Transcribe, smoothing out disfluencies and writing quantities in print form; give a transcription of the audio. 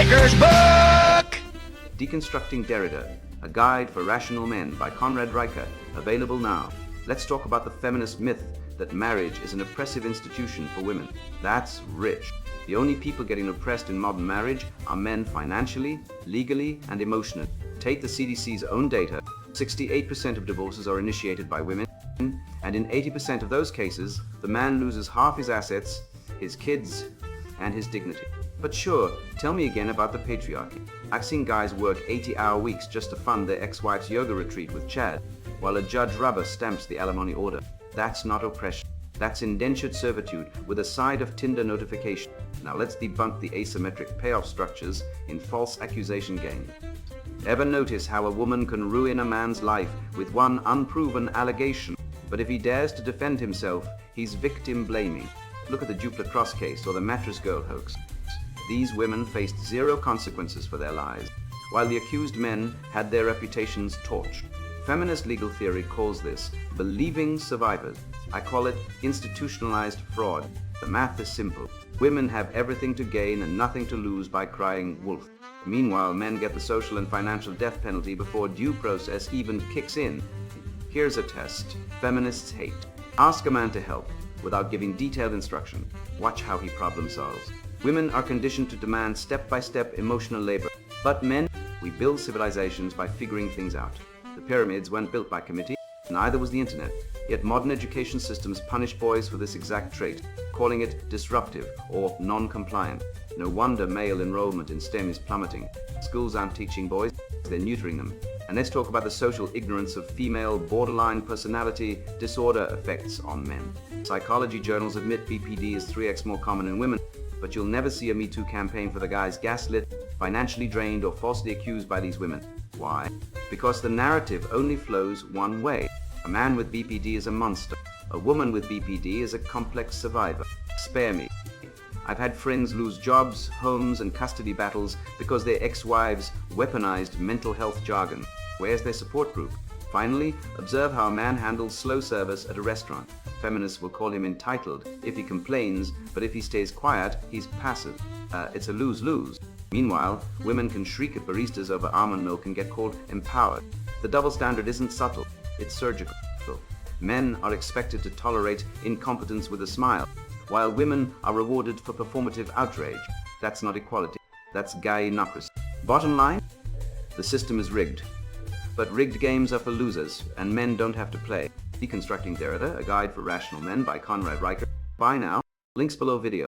Riker's book! Deconstructing Derrida, a guide for rational men by Conrad Riker, available now. Let's talk about the feminist myth that marriage is an oppressive institution for women. That's rich. The only people getting oppressed in modern marriage are men financially, legally, and emotionally. Take the CDC's own data, 68% of divorces are initiated by women, and in 80% of those cases, the man loses half his assets, his kids, and his dignity. But sure, tell me again about the patriarchy. I've seen guys work 80-hour weeks just to fund their ex-wife's yoga retreat with Chad, while a judge rubber stamps the alimony order. That's not oppression. That's indentured servitude with a side of Tinder notification. Now let's debunk the asymmetric payoff structures in false accusation games. Ever notice how a woman can ruin a man's life with one unproven allegation, but if he dares to defend himself, he's victim blaming? Look at the Dupla Cross case or the Mattress Girl hoax. These women faced zero consequences for their lives, while the accused men had their reputations torched. Feminist legal theory calls this believing survivors. I call it institutionalized fraud. The math is simple. Women have everything to gain and nothing to lose by crying wolf. Meanwhile, men get the social and financial death penalty before due process even kicks in. Here's a test feminists hate. Ask a man to help without giving detailed instruction. Watch how he problem solves. Women are conditioned to demand step-by-step emotional labor. But men, we build civilizations by figuring things out. The pyramids weren't built by committee, neither was the internet. Yet modern education systems punish boys for this exact trait, calling it disruptive or non-compliant. No wonder male enrollment in STEM is plummeting. Schools aren't teaching boys, they're neutering them. And let's talk about the social ignorance of female borderline personality disorder effects on men. Psychology journals admit BPD is 3x more common in women, but you'll never see a Me Too campaign for the guys gaslit, financially drained, or falsely accused by these women. Why? Because the narrative only flows one way. A man with BPD is a monster. A woman with BPD is a complex survivor. Spare me. I've had friends lose jobs, homes, and custody battles because their ex-wives weaponized mental health jargon. Where's their support group? Finally, observe how a man handles slow service at a restaurant. Feminists will call him entitled if he complains, but if he stays quiet, he's passive. It's a lose-lose. Meanwhile, women can shriek at baristas over almond milk and get called empowered. The double standard isn't subtle, it's surgical. Men are expected to tolerate incompetence with a smile, while women are rewarded for performative outrage. That's not equality, that's guyinocracy. Bottom line, the system is rigged. But rigged games are for losers, and men don't have to play. Deconstructing Derrida, a guide for rational men by Conrad Riker. Buy now. Links below video.